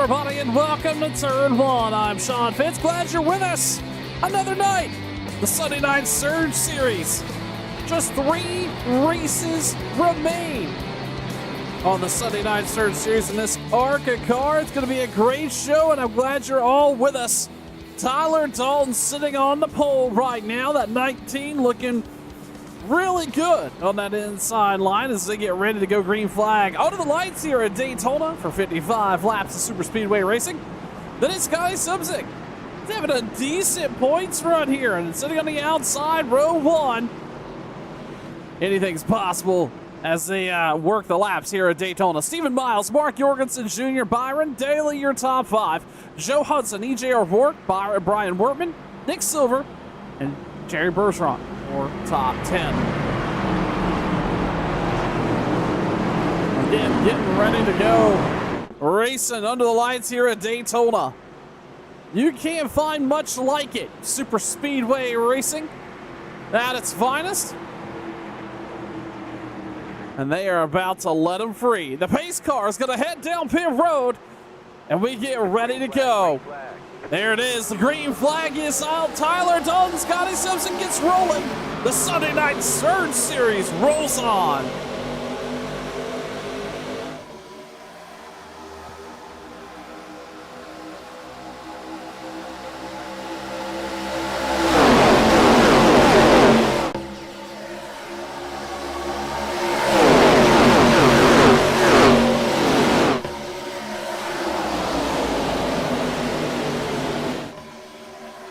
everybody, and welcome to Turn 1. I'm Sean Fitz. Glad you're with us. Another night, the Sunday Night Surge Series. Just 3 races remain on the Sunday Night Surge Series in this ARCA car. It's going to be a great show, and I'm glad you're all with us. Tyler Dalton sitting on the pole right now. That 19 looking really good on that inside line as they get ready to go green flag. Out of the lights here at Daytona for 55 laps of super speedway racing. Then it's Scotty Subzik. He's having a decent points run here, and sitting on the outside, row 1. Anything's possible as they work the laps here at Daytona. Stephen Miles, Mark Jorgensen Jr., Byron Daly, your top 5. Joe Hudson, EJ O'Rourke, Brian Wortman, Nick Silver, and Jerry Bergeron, or top 10. Again, getting ready to go. Racing under the lights here at Daytona. You can't find much like it. Super speedway racing at its finest. And they are about to let them free. The pace car is going to head down pit road, and we get ready to go. There it is. The green flag is out. Tyler Dalton, Scotty Simpson gets rolling. The Sunday Night Surge Series rolls on.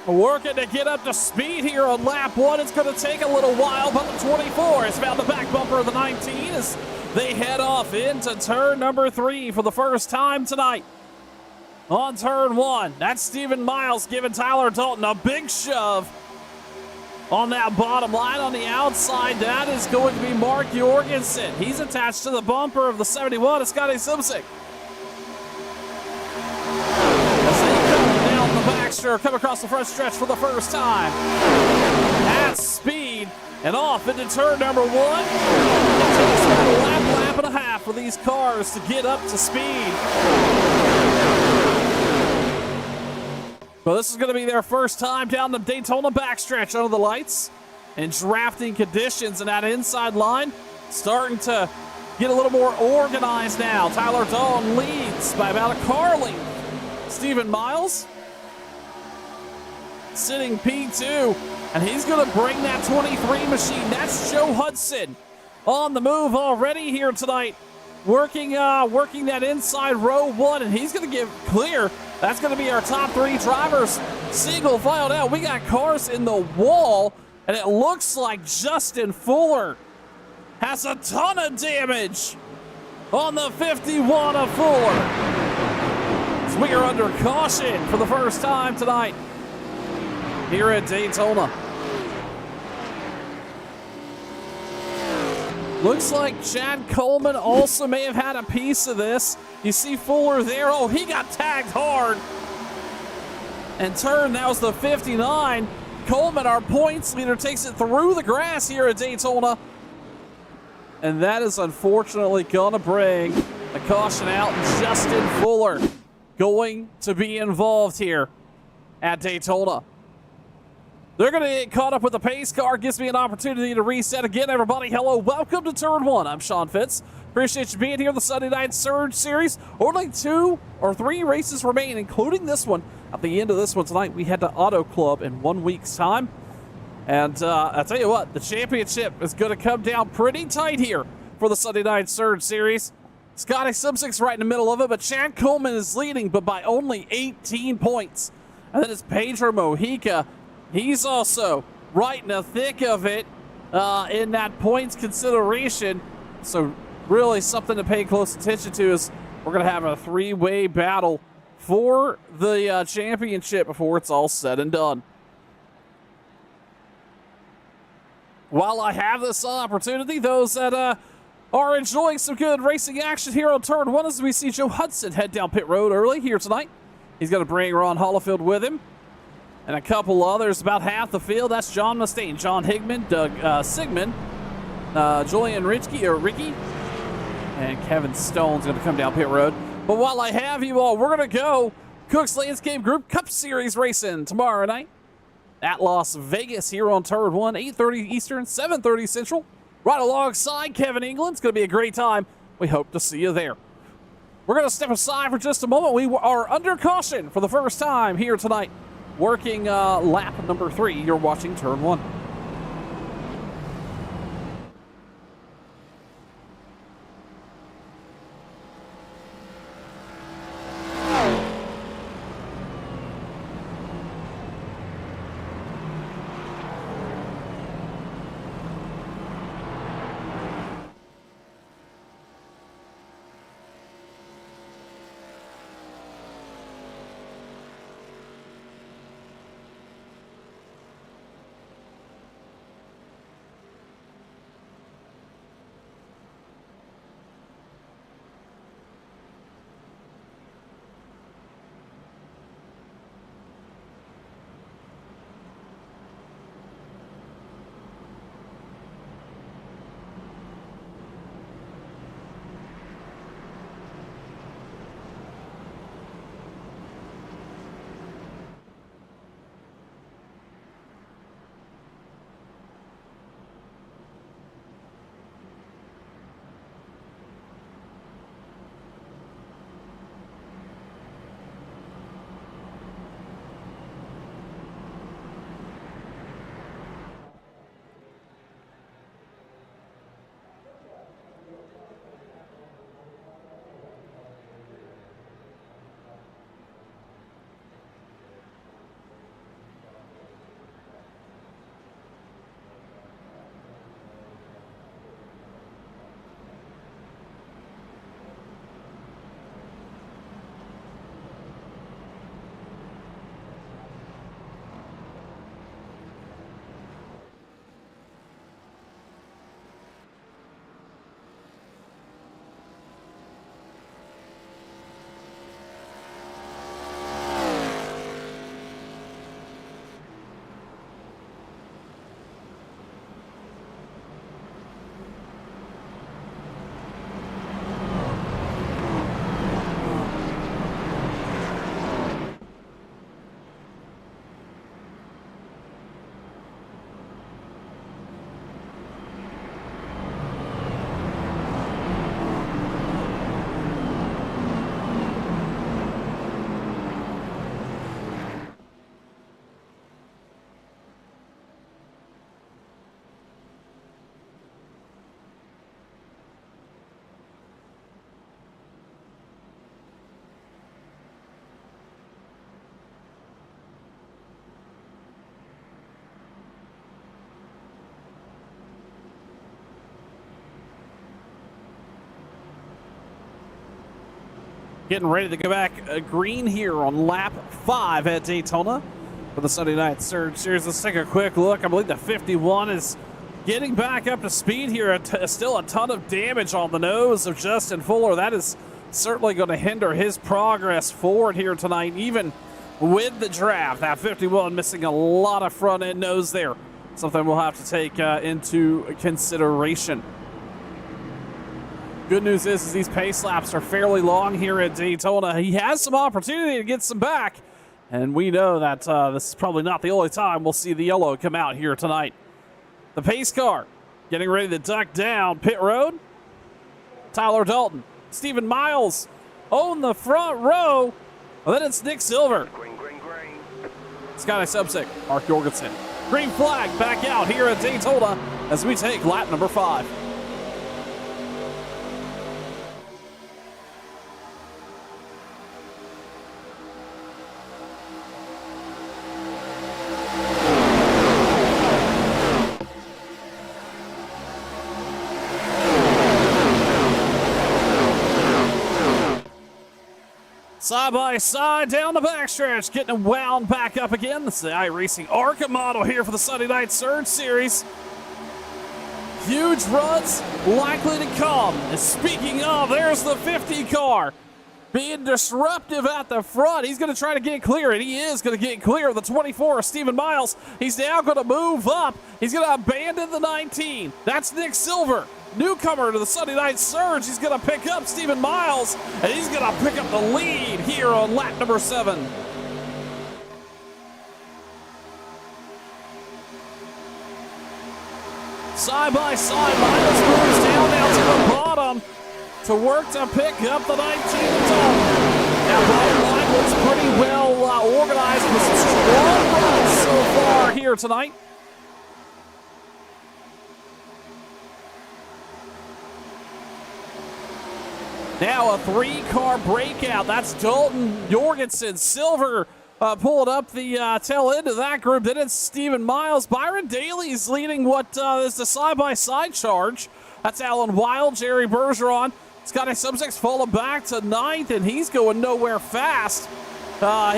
Working to get up to speed here on lap 1. It's going to take a little while, but the 24 has found the back bumper of the 19 as they head off into turn number 3 for the first time tonight. On turn 1, that's Stephen Miles giving Tyler Dalton a big shove on that bottom line. On the outside, that is going to be Mark Jorgensen. He's attached to the bumper of the 71 of Scotty Subzik. Come across the front stretch for the first time at speed and off into turn number 1. It takes about a lap and a half for these cars to get up to speed. Well, this is going to be their first time down the Daytona backstretch under the lights and drafting conditions, and that inside line starting to get a little more organized now. Tyler Dalton leads by about a car length. Stephen Miles sitting P2, and he's going to bring that 23 machine. That's Joe Hudson on the move already here tonight, working that inside row 1, and he's going to give clear. That's going to be our top 3 drivers. Single file down. We got cars in the wall, and it looks like Justin Fuller has a ton of damage on the 51 of Fuller. So we are under caution for the first time tonight here at Daytona. Looks like Chad Coleman also may have had a piece of this. You see Fuller there. Oh, he got tagged hard. And that was the 59. Coleman, our points leader, takes it through the grass here at Daytona. And that is unfortunately going to bring a caution out. Justin Fuller going to be involved here at Daytona. They're going to get caught up with the pace car. Gives me an opportunity to reset again. Everybody, hello. Welcome to Turn 1. I'm Sean Fitz. Appreciate you being here on the Sunday Night Surge Series. Only 2 or 3 races remain, including this one. At the end of this one tonight, we head to Auto Club in 1 week's time. And I'll tell you what, the championship is going to come down pretty tight here for the Sunday Night Surge Series. Scotty Subzik's right in the middle of it, but Chad Coleman is leading, but by only 18 points. And then it's Pedro Mojica. He's also right in the thick of it in that points consideration. So really something to pay close attention to is we're going to have a 3-way battle for the championship before it's all said and done. While I have this opportunity, those that are enjoying some good racing action here on Turn 1 as we see Joe Hudson head down pit road early here tonight. He's going to bring Ron Hollifield with him. And a couple others, about half the field. That's John Mustaine, John Higman, Doug Sigmund, Julian Ricky, and Kevin Stone's going to come down pit road. But while I have you all, we're going to go Cook's Landscape Group Cup Series racing tomorrow night at Las Vegas here on Turn 1, 8:30 Eastern, 7:30 Central. Right alongside Kevin England. It's going to be a great time. We hope to see you there. We're going to step aside for just a moment. We are under caution for the first time here tonight, working lap number 3. You're watching Turn 1. Getting ready to go back green here on lap 5 at Daytona for the Sunday Night Surge Series. Let's take a quick look. I believe the 51 is getting back up to speed here. Still a ton of damage on the nose of Justin Fuller. That is certainly going to hinder his progress forward here tonight, even with the draft. That 51 missing a lot of front end nose there. Something we'll have to take into consideration. Good news is these pace laps are fairly long here at Daytona. He has some opportunity to get some back, and we know that this is probably not the only time we'll see the yellow come out here tonight. The pace car getting ready to duck down pit road. Tyler Dalton, Stephen Miles on the front row. Well, then it's Nick Silver. Green. Scotty Subsick, Mark Jorgensen. Green flag back out here at Daytona as we take lap number 5. Side by side down the backstretch, getting wound back up again. This is the iRacing ARCA model here for the Sunday Night Surge Series. Huge runs likely to come. And speaking of, there's the 50 car. being disruptive at the front. He's going to try to get clear, and he is going to get clear of the 24 of Stephen Miles. He's now going to move up. He's going to abandon the 19. That's Nick Silver, newcomer to the Sunday Night Surge. He's going to pick up Stephen Miles, and he's going to pick up the lead here on lap number 7. Side by side, Miles moves down now to the bottom to work to pick up the 19 of Dalton. Now, bottom line looks pretty well organized with some strong runs so far here tonight. Now a 3-car breakout. That's Dalton, Jorgensen, Silver pulling up the tail end of that group. Then it's Stephen Miles. Byron Daly's leading what is the side-by-side charge. That's Alan Wild, Jerry Bergeron. Scotty Subsec's falling back to 9th, and he's going nowhere fast.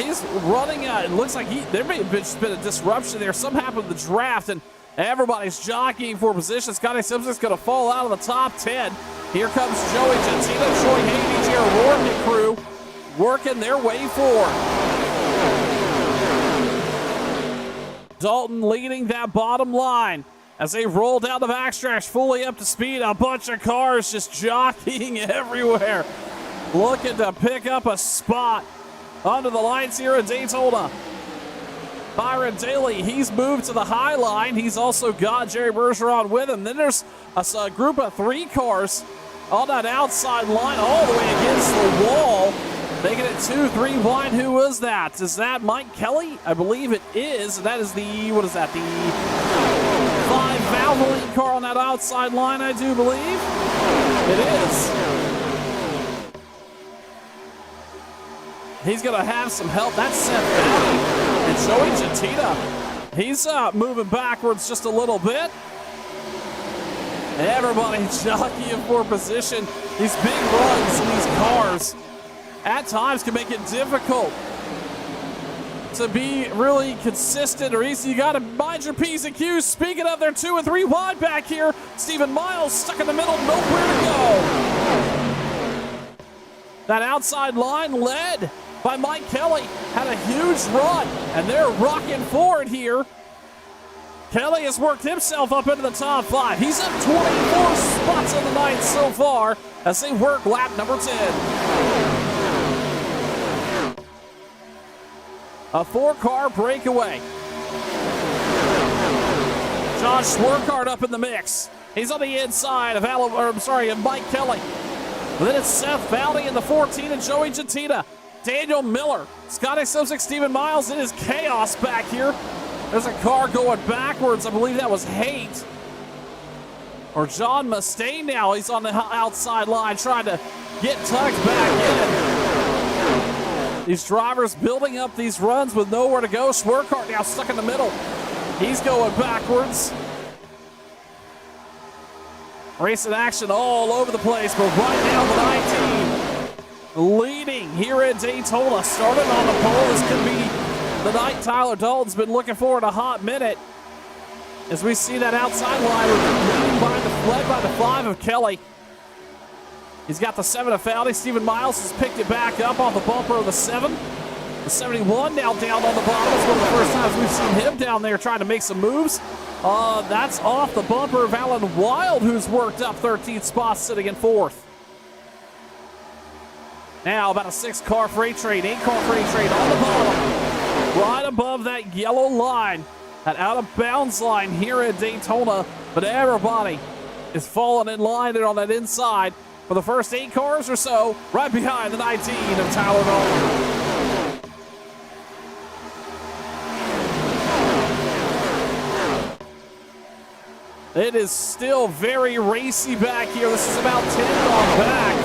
He's running, it looks like there may have been a disruption there. Something happened in the draft, and everybody's jockeying for position. Scotty Subsec's going to fall out of the top 10. Here comes Joey Gentina, Troy Haney, Jared Rourke crew working their way forward. Dalton leading that bottom line as they roll down the backstretch, fully up to speed. A bunch of cars just jockeying everywhere, looking to pick up a spot under the lights here at Daytona. Byron Daly, he's moved to the high line. He's also got Jerry Bergeron with him. Then there's a group of 3 cars on that outside line all the way against the wall, making it 2-3 wide. Who was that? Is that Mike Kelly? I believe it is. That is the, what is that, the 5 Valvoline car on that outside line, I do believe. It is. He's going to have some help. That's Seth Bowdy and Joey Gentina. He's moving backwards just a little bit. Everybody jockeying for position. These big runs in these cars at times can make it difficult to be really consistent or easy. You got to mind your P's and Q's. Speaking of, they're 2 and 3 wide back here. Stephen Miles stuck in the middle, nowhere to go. That outside line led by Mike Kelly had a huge run, and they're rocking forward here. Kelly has worked himself up into the top 5. He's up 24 spots on the night so far as they work lap number 10. A 4-car breakaway. John Schwerkart up in the mix. He's on the inside of Mike Kelly. Then it's Seth Bowdy in the 14 and Joey Gentina. Daniel Miller, Scotty Subsec, Stephen Miles. It is chaos back here. There's a car going backwards. I believe that was Haight. Or John Mustaine now. He's on the outside line trying to get tucked back in. These drivers building up these runs with nowhere to go. Schwerkart now stuck in the middle. He's going backwards. Racing action all over the place, but right now the 19 leading here at Daytona. Started on the pole. This could be the night Tyler Dalton's been looking for in a hot minute. As we see that outside line led by the 5 of Kelly. He's got the 7 of Fowdy. Stephen Miles has picked it back up off the bumper of the 7. The 71 now down on the bottom. It's one of the first times we've seen him down there trying to make some moves. That's off the bumper of Alan Wild, who's worked up 13 spots, sitting in 4th. Now about a 6-car freight train, 8-car freight train on the bottom. Right above that yellow line, that out-of-bounds line here at Daytona. But everybody is falling in line there on that inside for the first 8 cars or so, right behind the 19 of Tyler Dalton. It is still very racy back here. This is about 10 on back.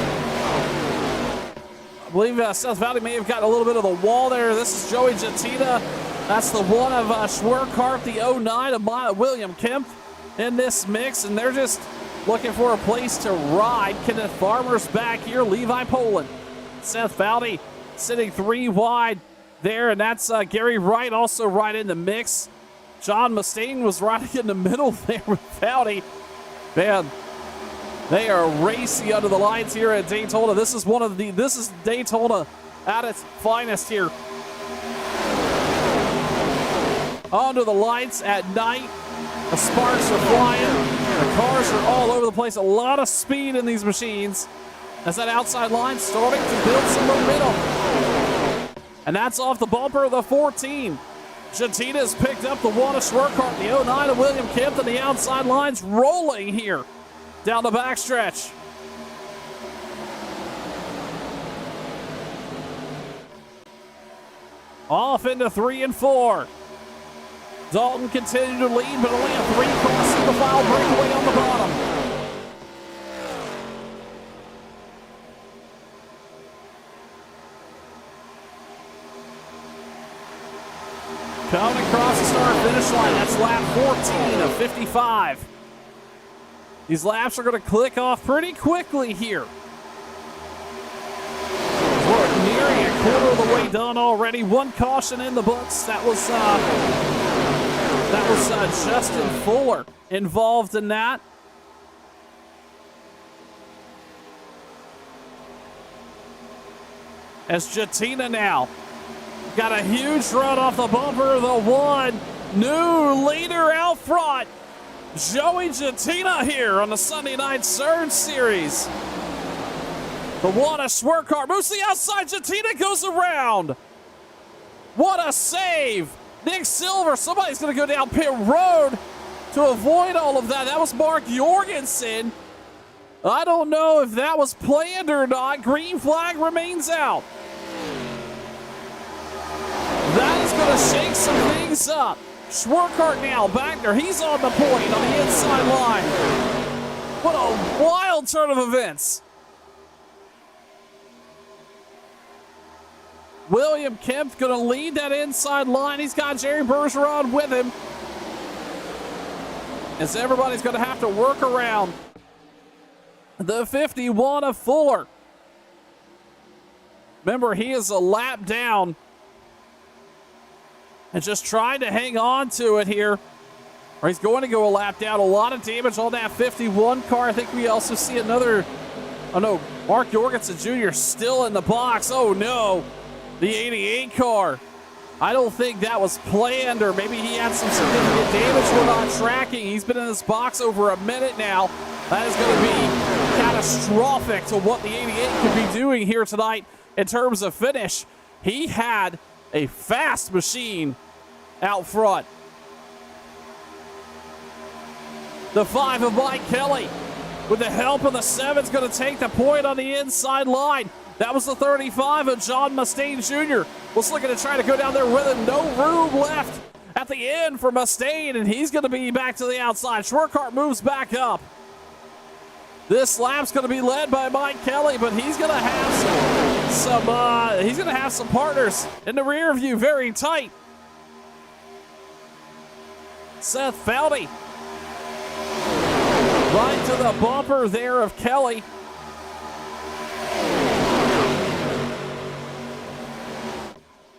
I believe Seth Valley may have gotten a little bit of the wall there. This is Joey Gentina. That's the 1 of Schwerkart, the 09 of William Kemp in this mix, and they're just looking for a place to ride. Kenneth Farmer's back here, Levi Poland. Seth Valley sitting 3 wide there, and that's Gary Wright also right in the mix. John Mustaine was right in the middle there with Fowdy. Man, They are racing under the lights here at Daytona. This is Daytona at its finest here. Under the lights at night. The sparks are flying. The cars are all over the place. A lot of speed in these machines. As that outside line starting to build some momentum. And that's off the bumper of the 14. Jetina has picked up the one of Schwerkart, the 09 of William Kemp, and the outside line's rolling here down the backstretch. Off into 3 and 4. Dalton continued to lead, but only a 3-car single file breakaway on the bottom. Coming across the start-finish line, that's lap 14 of 55. These laps are going to click off pretty quickly here. We're nearing a quarter of the way done already. One caution in the books. That was Justin Fuller involved in that. As Jetina now got a huge run off the bumper of the one. New leader out front. Joey Jetina here on the Sunday Night Surge Series. The one a Schwerkart moves to the outside. Jetina goes around. What a save. Nick Silver, somebody's going to go down pit road to avoid all of that. That was Mark Jorgensen. I don't know if that was planned or not. Green flag remains out. That is going to shake some things up. Schwerkart now back there. He's on the point on the inside line. What a wild turn of events. William Kemp's going to lead that inside line. He's got Jerry Bergeron with him. As everybody's going to have to work around the 51 of Fuller. Remember, he is a lap down. And just trying to hang on to it here. Or he's going to go a lap down. A lot of damage on that 51 car. I think we also see another... Oh, no. Mark Jorgensen Jr. still in the box. Oh, no. The 88 car. I don't think that was planned, or maybe he had some significant damage we're not tracking. He's been in this box over a minute now. That is going to be catastrophic to what the 88 could be doing here tonight in terms of finish. He had a fast machine out front. The 5 of Mike Kelly, with the help of the 7, is going to take the point on the inside line. That was the 35 of John Mustaine Jr. Was looking to try to go down there with him. No room left at the end for Mustaine, and he's going to be back to the outside. Schwerkart moves back up. This lap's going to be led by Mike Kelly, but he's going to have some partners in the rear view, very tight. Seth Foudy right to the bumper there of Kelly.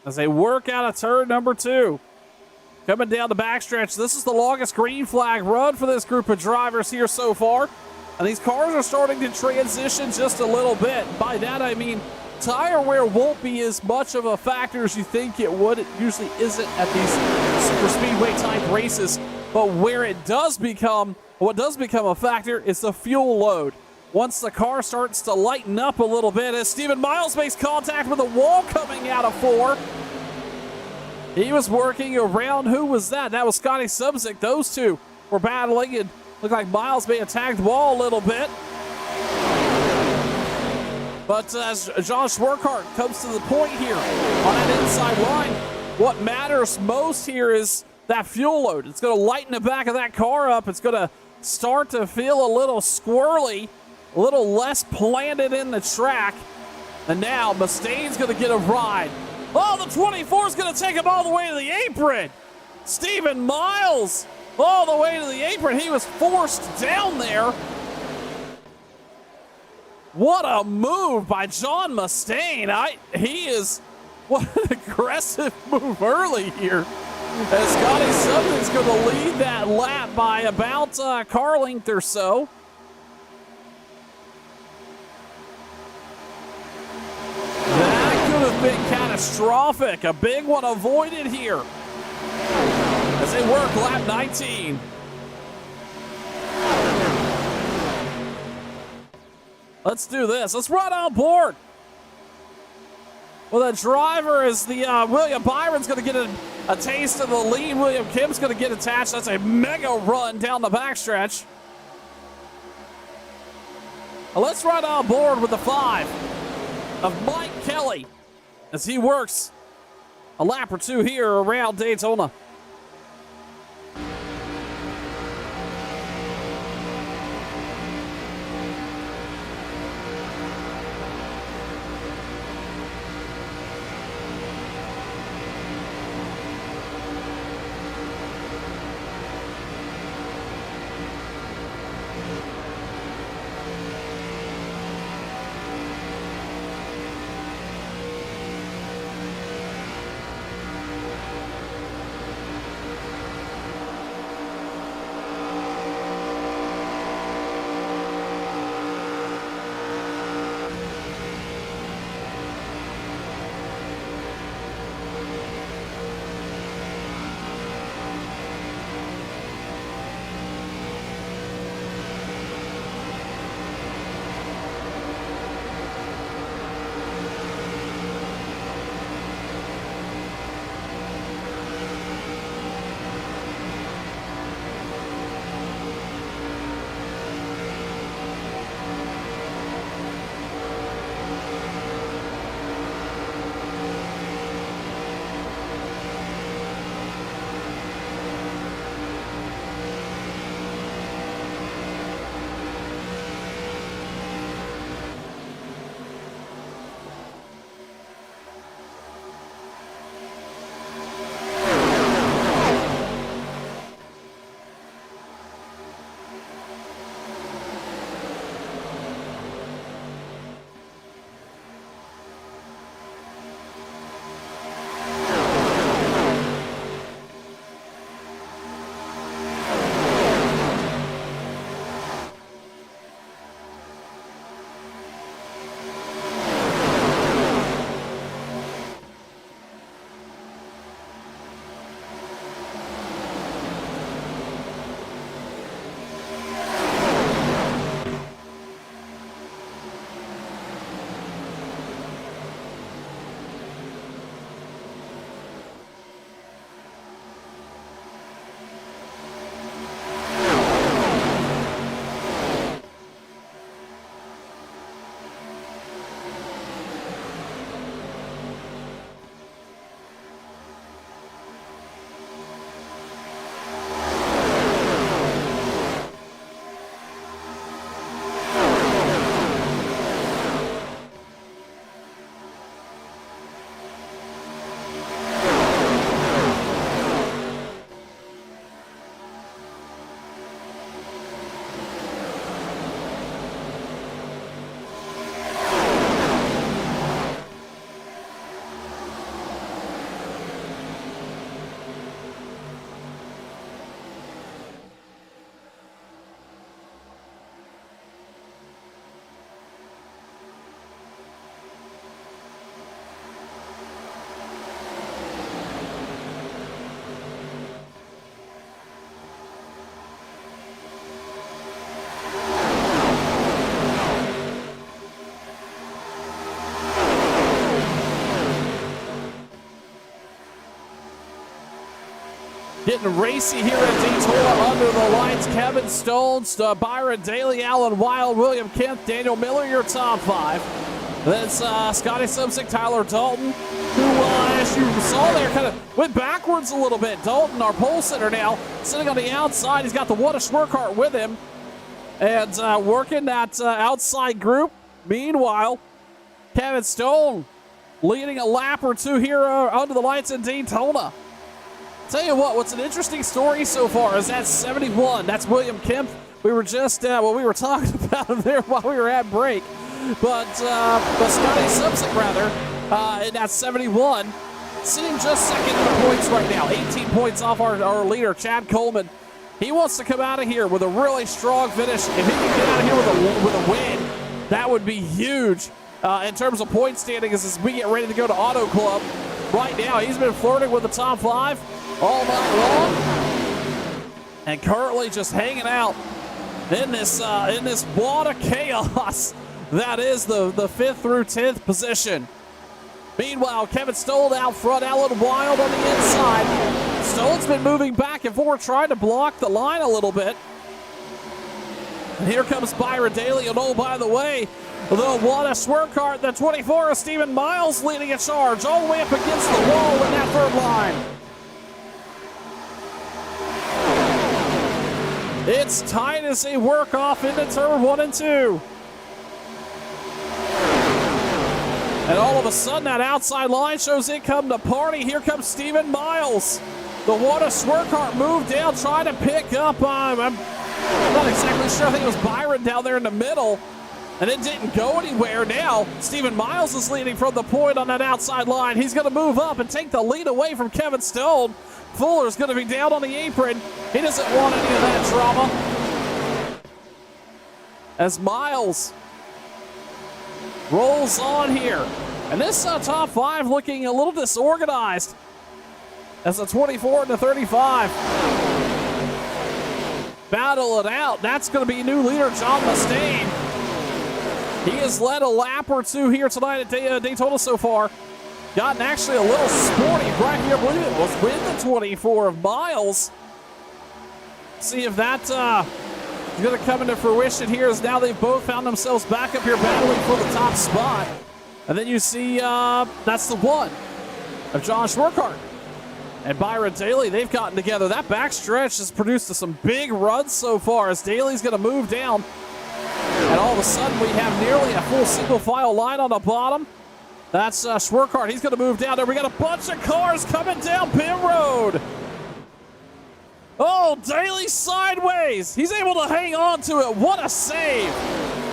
As they work out of turn number 2. Coming down the backstretch, this is the longest green flag run for this group of drivers here so far. And these cars are starting to transition just a little bit. By that I mean tire wear won't be as much of a factor as you think it would. It usually isn't at these super speedway type races. But where it does become, what does become a factor is the fuel load. Once the car starts to lighten up a little bit, as Stephen Miles makes contact with the wall coming out of 4. He was working around, who was that? That was Scotty Subzik. Those two were battling, and looked like Miles may have tagged the wall a little bit. But as John Schwerkart comes to the point here on that inside line, what matters most here is that fuel load. It's going to lighten the back of that car up. It's going to start to feel a little squirrely, a little less planted in the track. And now Mustaine's going to get a ride. Oh, the 24 is going to take him all the way to the apron. Stephen Miles all the way to the apron. He was forced down there. What a move by John Mustaine. What an aggressive move early here. As Scotty Subzick's going to lead that lap by about a car length or so. have been catastrophic. A big one avoided here as they work lap 19. Let's do this. Let's run on board. Well, the driver is the William Byron's going to get a taste of the lead. William Kim's going to get attached. That's a mega run down the backstretch. Well, let's run on board with the 5 of Mike Kelly as he works a lap or two here around Daytona. Getting racy here at Daytona under the lights. Kevin Stones, Byron Daly, Alan Wild, William Kemp, Daniel Miller, your top 5. That's Scotty Simpson, Tyler Dalton, who, as you saw there, kind of went backwards a little bit. Dalton, our pole sitter now, sitting on the outside. He's got the What a Schwerkart with him and working that outside group. Meanwhile, Kevin Stone leading a lap or two here under the lights in Daytona. Tell you what, what's an interesting story so far is that 71. That's William Kemp. We were just, we were talking about him there while we were at break. But Scotty Simpson, rather, in that 71, sitting just second in the points right now. 18 points off our leader, Chad Coleman. He wants to come out of here with a really strong finish. If he can get out of here with a win, that would be huge. in terms of point standings as we get ready to go to Auto Club. Right now, he's been flirting with the top 5 all night long, and currently just hanging out in this wad of chaos that is the 5th through 10th position. Meanwhile, Kevin Stoll out front, Alan Wild on the inside. Stoll's been moving back and forth, trying to block the line a little bit. And here comes Byron Daly, and oh, by the way, the Wada Swerkart, the 24 of Stephen Miles leading a charge all the way up against the wall in that 3rd line. It's tight as they work off into turn 1 and 2. And all of a sudden, that outside line shows it come to party. Here comes Stephen Miles. The Wada Swerkart moved down, trying to pick up. I'm not exactly sure. I think it was Byron down there in the middle. And it didn't go anywhere. Now, Stephen Miles is leading from the point on that outside line. He's going to move up and take the lead away from Kevin Stone. Fuller's going to be down on the apron. He doesn't want any of that drama. As Miles rolls on here. And this top 5 looking a little disorganized. As the 24 and the 35 battle it out. That's going to be new leader John Mustaine. He has led a lap or 2 here tonight at Daytona so far. Gotten actually a little sporty right here. I believe it was with the 24 of Miles. See if that's going to come into fruition here, as now they've both found themselves back up here battling for the top spot. And then you see that's the 1 of John Schwarkart and Byron Daly. They've gotten together. That backstretch has produced some big runs so far, as Daly's going to move down. And all of a sudden, we have nearly a full single file line on the bottom. That's Schwarkart. He's going to move down there. We got a bunch of cars coming down pit road. Oh, Daly sideways. He's able to hang on to it. What a save.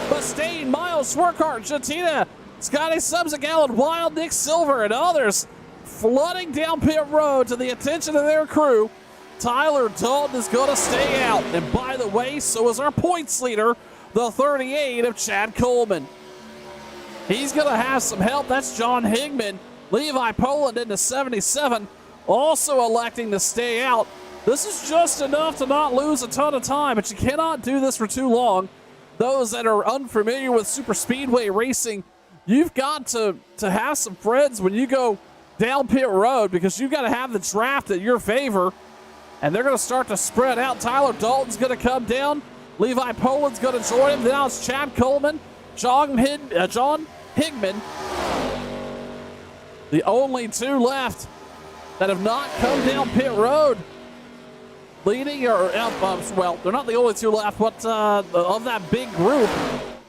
Mustaine, Miles, Schwarkart, Jatina, Scotty Subsic, Alan Wild, Nick Silver, and others flooding down pit road to the attention of their crew. Tyler Dalton is going to stay out. And by the way, so is our points leader, the 38 of Chad Coleman. He's going to have some help. That's John Higman. Levi Poland into 77, also electing to stay out. This is just enough to not lose a ton of time, but you cannot do this for too long. Those that are unfamiliar with super speedway racing, you've got to have some friends when you go down pit road, because you've got to have the draft in your favor. And they're going to start to spread out. Tyler Dalton's going to come down. Levi Poland's going to join him. Now it's Chad Coleman, John Higman. The only 2 left that have not come down pit road. Leading, well, they're not the only 2 left, but of that big group,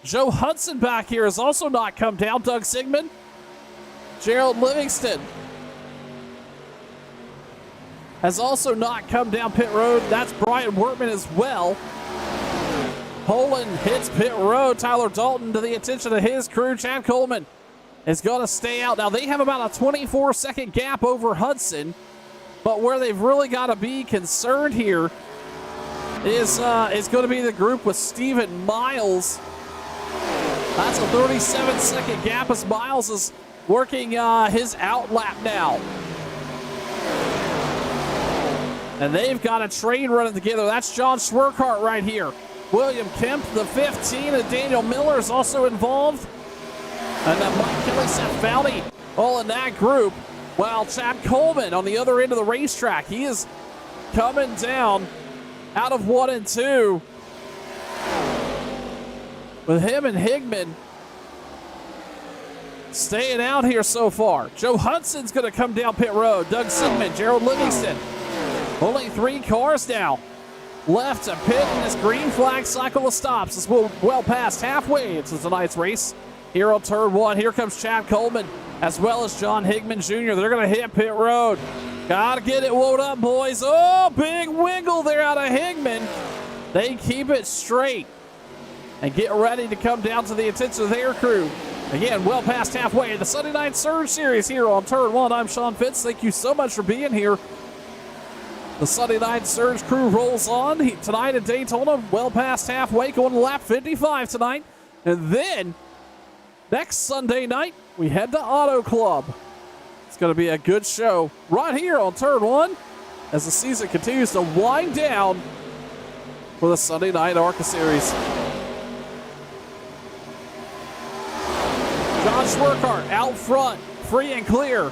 Joe Hudson back here has also not come down. Doug Sigmund, Gerald Livingston has also not come down pit road. That's Brian Wortman as well. Poland hits pit road. Tyler Dalton to the attention of his crew. Chad Coleman is going to stay out. Now, they have about a 24-second gap over Hudson, but where they've really got to be concerned here is going to be the group with Stephen Miles. That's a 37-second gap as Miles is working his out lap now. And they've got a train running together. That's John Schwarkart right here. William Kemp, the 15, and Daniel Miller is also involved. And then Mike Kelly, Seth Foudy, all in that group. While Chad Coleman on the other end of the racetrack, he is coming down out of 1 and 2. With him and Higman staying out here so far. Joe Hudson's going to come down pit road. Doug Sigmund, Gerald Livingston. Only 3 cars now left to pit in this green flag cycle of stops as we're well past halfway into tonight's race. Here on turn 1, here comes Chad Coleman as well as John Higman Jr. They're going to hit pit road. Got to get it wound up, boys. Oh, big wiggle there out of Higman. They keep it straight and get ready to come down to the attention of their crew. Again, well past halfway in the Sunday Night Surge Series here on turn 1. I'm Sean Fitz. Thank you so much for being here. The Sunday Night Surge crew rolls on tonight at Daytona, well past halfway, going to lap 55 tonight. And then Next Sunday night, we head to Auto Club. It's going to be a good show right here on Turn 1 as the season continues to wind down for the Sunday night ARCA Series. John Schwerkart out front, free and clear.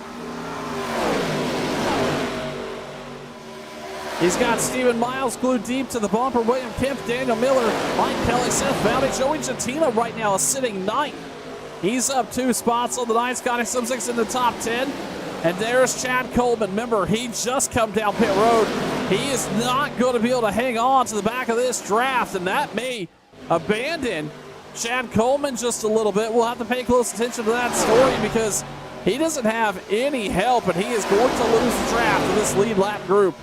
He's got Steven Miles glued deep to the bumper. William Kemp, Daniel Miller, Mike Kelly, Seth Vowdy, Joey Gentina right now is sitting ninth. He's up 2 spots on the night. Scotty Simsix in the top 10. And there's Chad Coleman. Remember, he just come down pit road. He is not going to be able to hang on to the back of this draft, and that may abandon Chad Coleman just a little bit. We'll have to pay close attention to that story because he doesn't have any help, and he is going to lose the draft to this lead lap group.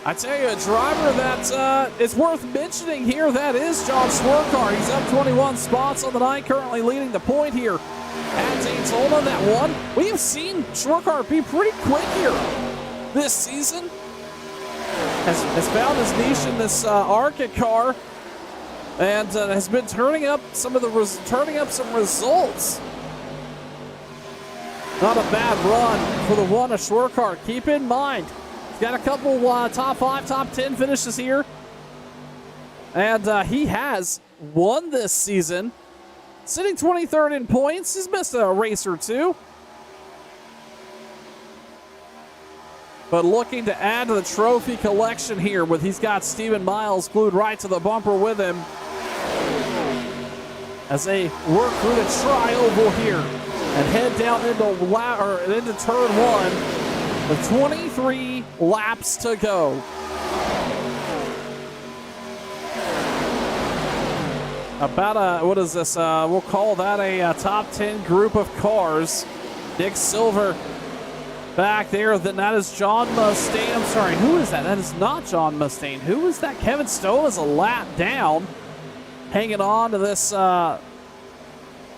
I tell you, a driver that is worth mentioning here, that is John Schwerkart. He's up 21 spots on the night, currently leading the point here at Daytona. That one, we've seen Schwerkart be pretty quick here this season. Has found his niche in this ARCA car and has been turning up some results. Not a bad run for the one of Schwerkart. Keep in mind, he's got a couple top 5, top 10 finishes here. And he has won this season, sitting 23rd in points. He's missed a race or two, but looking to add to the trophy collection here with he's got Steven Miles glued right to the bumper with him as they work through the tri-oval here and head down into turn 1 with 23 laps to go. About what is this? We'll call that a top 10 group of cars. Nick Silver back there. Then that is John Mustaine. I'm sorry, who is that? That is not John Mustaine. Who is that? Kevin Stone is a lap down, hanging on to this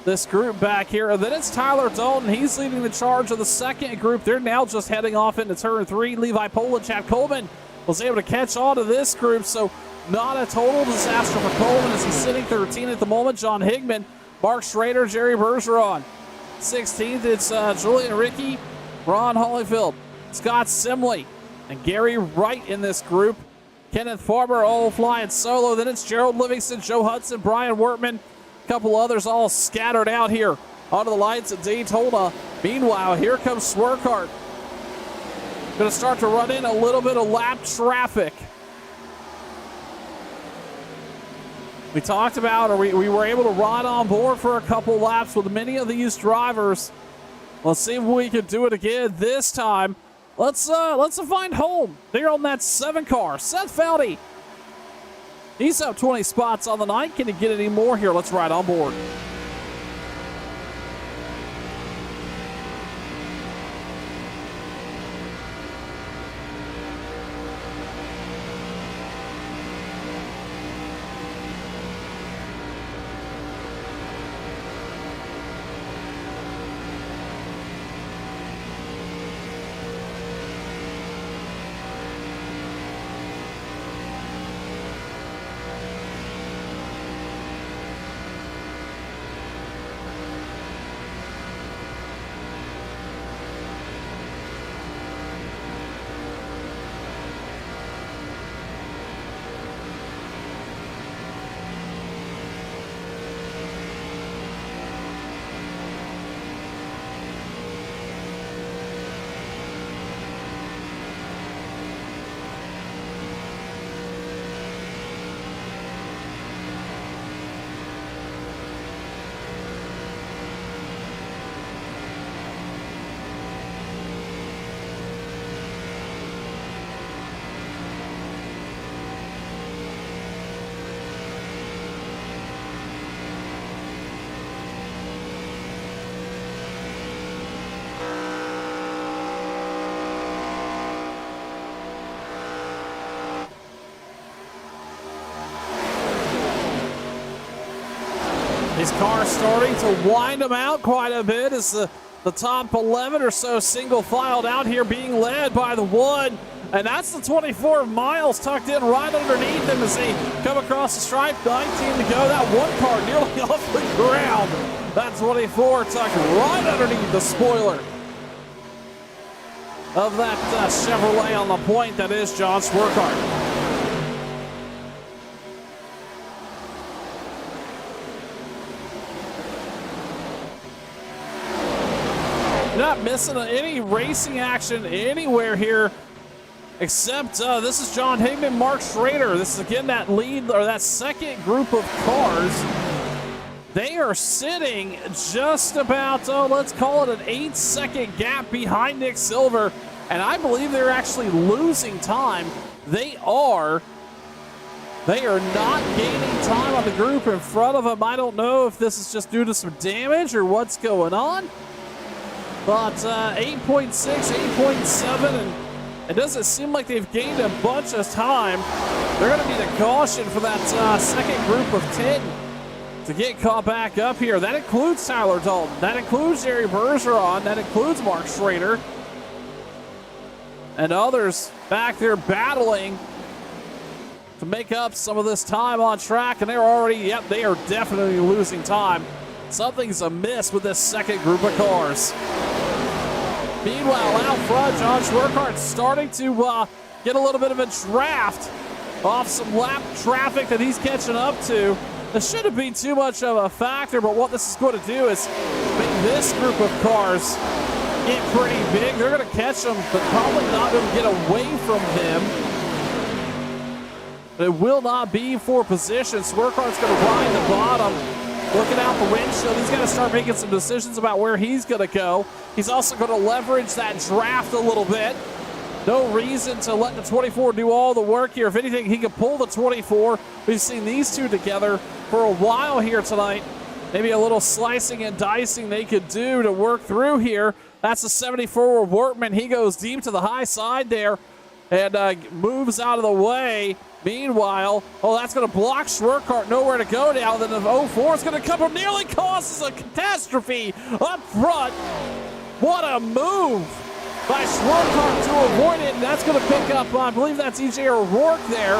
this group back here. And then it's Tyler Dalton. He's leading the charge of the second group. They're now just heading off into turn 3. Levi Poland, Chad Coleman was able to catch on to this group. So not a total disaster for Coleman as he's sitting 13 at the moment. John Higman, Mark Schrader, Jerry Bergeron. 16th, it's Julian Rickey, Ron Holyfield, Scott Simley, and Gary Wright in this group. Kenneth Farber all flying solo. Then it's Gerald Livingston, Joe Hudson, Brian Wortman, a couple others all scattered out here onto the lights at Daytona. Meanwhile, here comes Schwerkart. Going to start to run in a little bit of lap traffic. We talked about, or we were able to ride on board for a couple laps with many of these drivers. Let's see if we can do it again this time. Let's find home there on that 7 car. Seth Vowdy. He's up 20 spots on the night. Can he get any more here? Let's ride on board. His car starting to wind him out quite a bit as the top 11 or so single filed out here, being led by the one And that's the 24 Miles tucked in right underneath him as they come across the stripe. 19 to go. That one car nearly off the ground. That 24 tucked right underneath the spoiler of that Chevrolet on the point that is John Swerkart. Not missing any racing action anywhere here, except this is John Higman, Mark Schrader. This is again that lead, or that second group of cars. They are sitting just about, let's call it an 8-second gap behind Nick Silver, and I believe they're actually losing time. They are not gaining time on the group in front of them. I don't know if this is just due to some damage or what's going on. But 8.6, 8.7, and it doesn't seem like they've gained a bunch of time. They're going to need a caution for that second group of 10 to get caught back up here. That includes Tyler Dalton. That includes Jerry Bergeron. That includes Mark Schrader. And others back there battling to make up some of this time on track. And they're already, yep, they are definitely losing time. Something's amiss with this second group of cars. Meanwhile, out front, John Swerkart starting to get a little bit of a draft off some lap traffic that he's catching up to. This shouldn't be too much of a factor, but what this is going to do is make this group of cars get pretty big. They're going to catch him, but probably not going to get away from him. It will not be for position. Swerkart's going to ride the bottom. Looking out the windshield, he's going to start making some decisions about where he's going to go. He's also going to leverage that draft a little bit. No reason to let the 24 do all the work here. If anything, he could pull the 24. We've seen these two together for a while here tonight. Maybe a little slicing and dicing they could do to work through here. That's the 74 Workman. He goes deep to the high side there and moves out of the way. Meanwhile, that's going to block Swerkart, nowhere to go now. Then the 04 is going to come up, nearly causes a catastrophe up front. What a move by Swerkart to avoid it, and that's going to pick up, I believe that's E.J. O'Rourke there.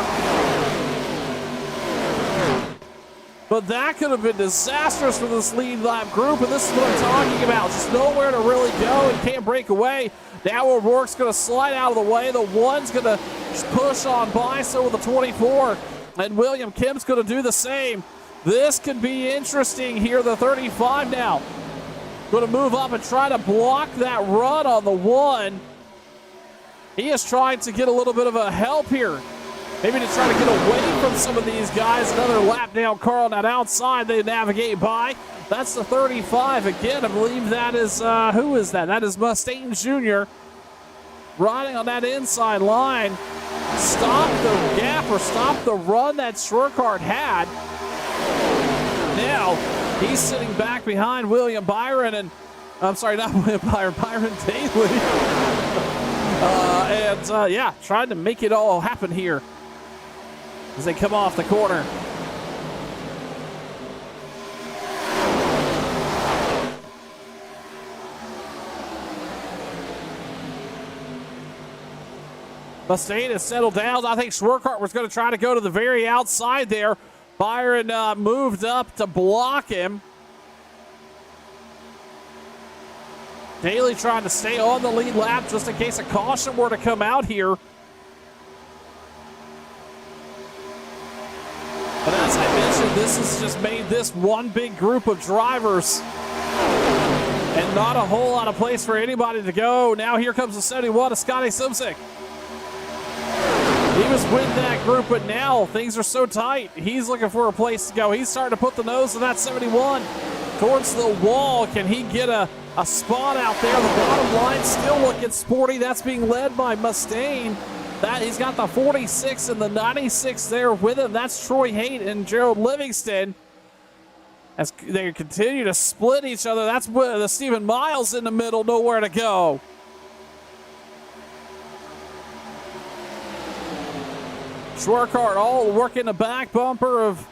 But that could have been disastrous for this lead lap group, and this is what I'm talking about. Just nowhere to really go and can't break away. Now O'Rourke's going to slide out of the way. The one's going to push on by, so will the 24. And William Kim's going to do the same. This could be interesting here. The 35 now going to move up and try to block that run on the one. He is trying to get a little bit of a help here. Maybe to try to get away from some of these guys. Another lap down car on that outside they navigate by. That's the 35 again. I believe that is, who is that? That is Mustaine Jr. riding on that inside line. Stop the gap or stop the run that Swerkart had. Now, he's sitting back behind William Byron and, I'm sorry, not William Byron, Byron Daly. Yeah, trying to make it all happen here as they come off the corner. Mustaine has settled down. I think Swerkart was going to try to go to the very outside there. Byron moved up to block him. Daly trying to stay on the lead lap just in case a caution were to come out here. But as I mentioned, this has just made this one big group of drivers and not a whole lot of place for anybody to go. Now here comes the 71 of Scotty Simsek. He was with that group, but now things are so tight. He's looking for a place to go. He's starting to put the nose of that 71 towards the wall. Can he get a spot out there? The bottom line still looking sporty. That's being led by Mustaine. He's got the 46 and the 96 there with him. That's Troy Haight and Gerald Livingston. As they continue to split each other, that's the Stephen Miles in the middle, nowhere to go. Swerkart all working the back bumper of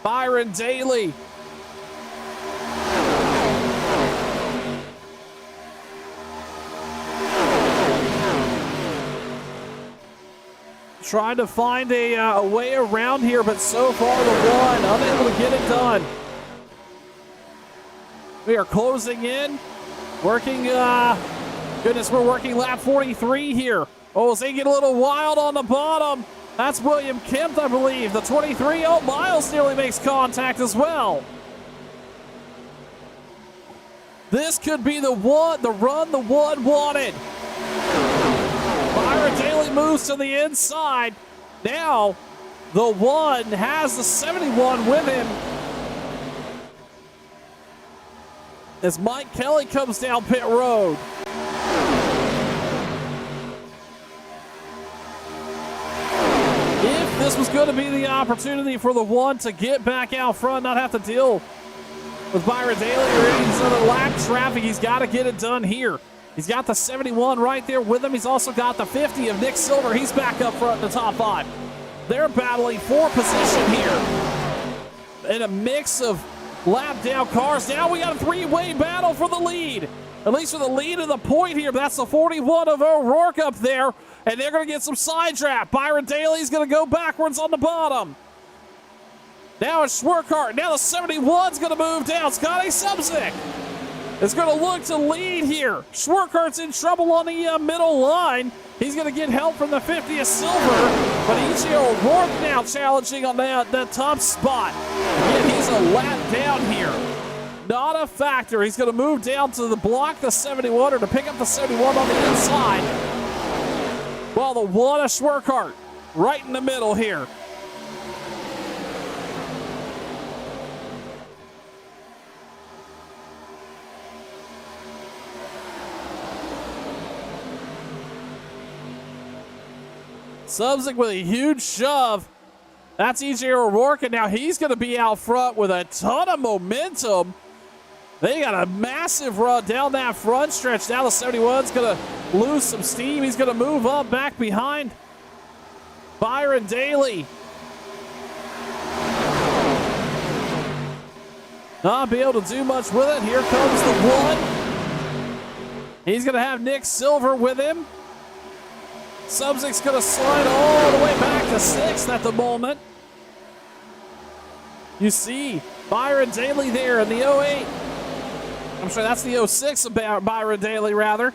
Byron Daly. trying to find a way around here, but so far the one unable to get it done. We are closing in, working, goodness, we're working lap 43 here. Oh, they get a little wild on the bottom. That's William Kemp, I believe. The 23, oh, Miles nearly makes contact as well. This could be the run the one wanted. Byron Daly moves to the inside. Now, the one has the 71 with him. As Mike Kelly comes down pit road. If this was going to be the opportunity for the one to get back out front, not have to deal with Byron Daly or any other lap traffic, he's got to get it done here. He's got the 71 right there with him. He's also got the 50 of Nick Silver. He's back up front in the top 5. They're battling for position here in a mix of lap down cars. Now we got a three-way battle for the lead. At least for the lead of the point here. That's the 41 of O'Rourke up there. And they're going to get some side draft. Byron Daly's going to go backwards on the bottom. Now it's Schwerkart. Now the 71's going to move down. Scotty Subzik is going to look to lead here. Schwerkart's in trouble on the middle line. He's going to get help from the 50 of Silver. But E.J. O'Rourke now challenging on that top spot. Again, he's a lap down here. Not a factor. He's going to move down to the block the 71 or to pick up the 71 on the inside. Well, the one of Schwerkart right in the middle here. Subzik with a huge shove. That's E.J. O'Rourke, and now he's going to be out front with a ton of momentum. They got a massive run down that front stretch. Now the 71's going to lose some steam. He's going to move up back behind Byron Daly. Not be able to do much with it. Here comes the one. He's going to have Nick Silver with him. Subzik's going to slide all the way back to 6th at the moment. You see Byron Daly there in the 08. I'm sorry, that's the 06 about Byron Daly, rather.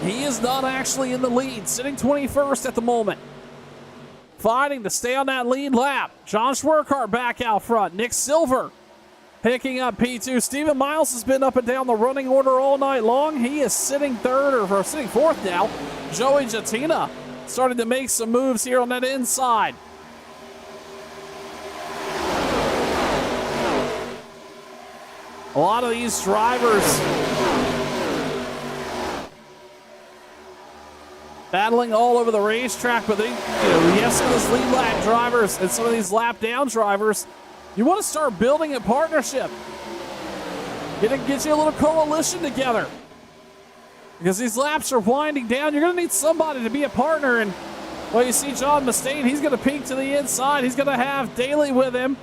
He is not actually in the lead, sitting 21st at the moment. Fighting to stay on that lead lap. John Schwerkart back out front. Nick Silver picking up P2. Stephen Miles has been up and down the running order all night long. He is sitting 3rd or sitting 4th now. Joey Jatina starting to make some moves here on that inside. A lot of these drivers battling all over the racetrack, but yes, some of these lead lap drivers and some of these lap down drivers, you want to start building a partnership. Get you a little coalition together. Because these laps are winding down. You're going to need somebody to be a partner. And, well, you see John Mustaine, he's going to peek to the inside. He's going to have Daly with him.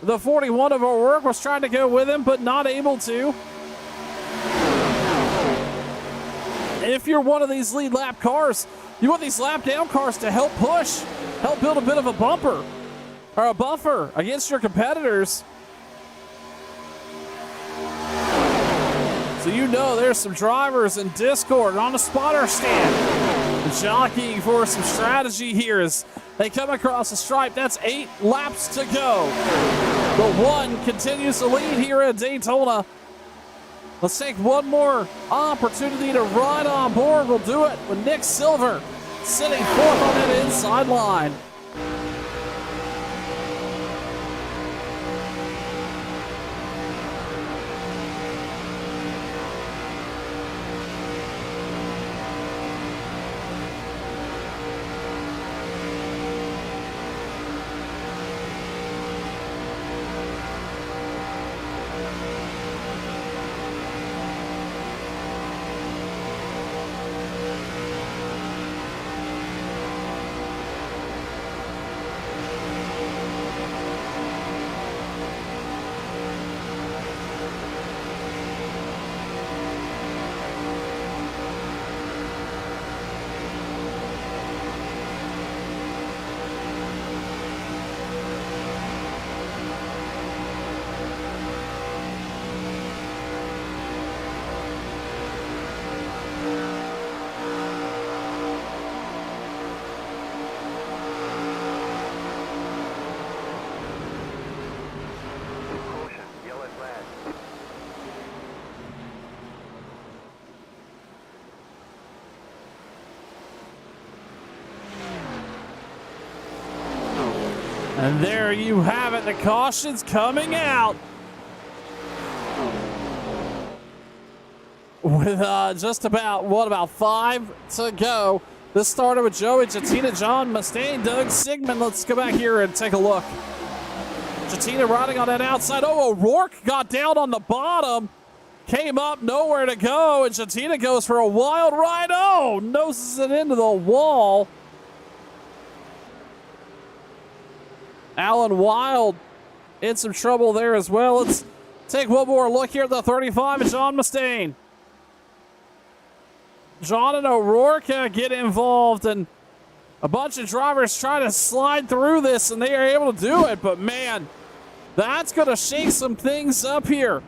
The 41 of O'Rourke was trying to go with him, but not able to. If you're one of these lead lap cars, you want these lap down cars to help push, help build a bit of a bumper or a buffer against your competitors. So you know there's some drivers in Discord on the spotter stand jockeying for some strategy here as they come across the stripe. That's 8 laps to go. The one continues to lead here at Daytona. Let's take one more opportunity to ride on board. We'll do it with Nick Silver sitting 4th on that inside line. And there you have it. The caution's coming out. With just about 5 to go. This started with Joey Jatina, John Mustaine, Doug Sigmund. Let's go back here and take a look. Jatina riding on that outside. Oh, O'Rourke got down on the bottom. Came up, nowhere to go. And Jatina goes for a wild ride. Oh, noses it into the wall. Alan Wild in some trouble there as well. Let's take one more look here at the 35 of John Mustaine. John and O'Rourke get involved, and a bunch of drivers try to slide through this, and they are able to do it. But, man, that's going to shake some things up here.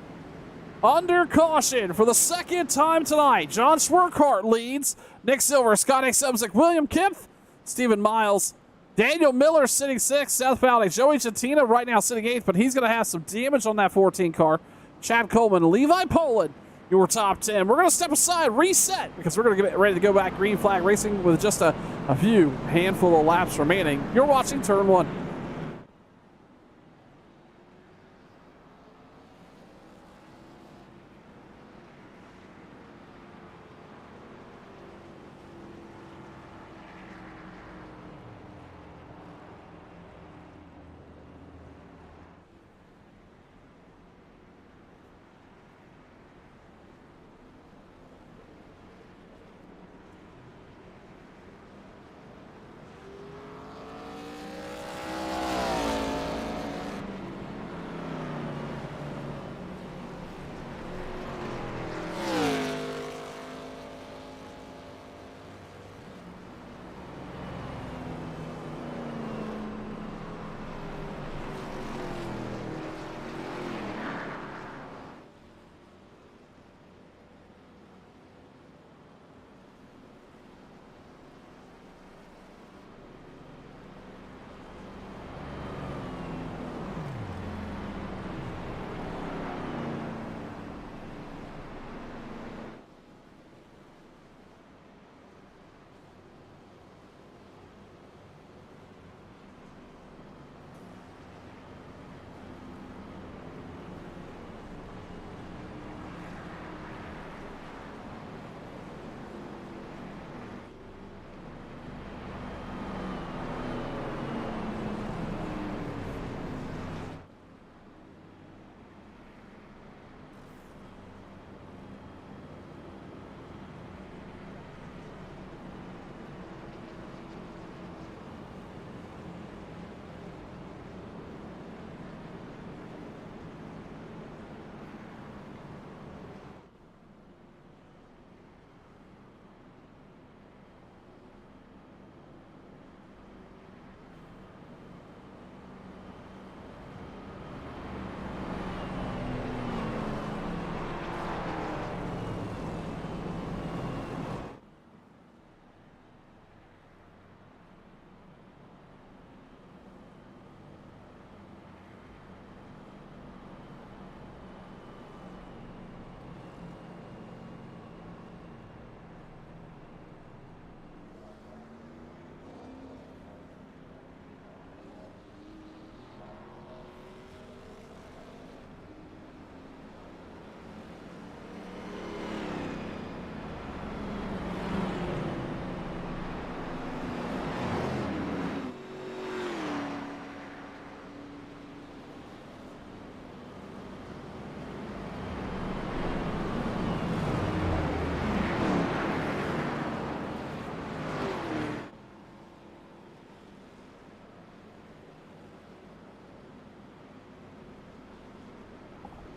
Under caution for the second time tonight, John Schwerkart leads. Nick Silver, Scotty Subzik, William Kempf, Stephen Miles, Daniel Miller sitting 6th, Seth Valley, Joey Jatina right now sitting 8th, but he's going to have some damage on that 14 car. Chad Coleman, Levi Poland, your top 10. We're going to step aside, reset, because we're going to get ready to go back green flag racing with just a handful of laps remaining. You're watching Turn 1.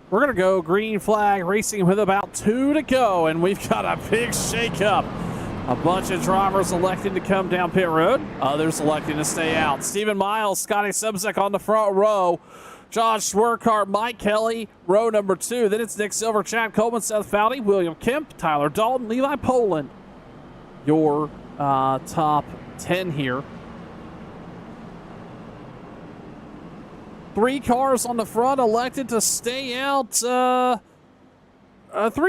We're going to go green flag racing with about 2 to go, and we've got a big shakeup. A bunch of drivers electing to come down pit road, others electing to stay out. Stephen Miles, Scotty Subzik on the front row. Josh Schwerkart, Mike Kelly, row number 2. Then it's Nick Silver, Chad Coleman, Seth Foudy, William Kemp, Tyler Dalton, Levi Poland. Your top 10 here. 3 cars on the front elected to stay out. 3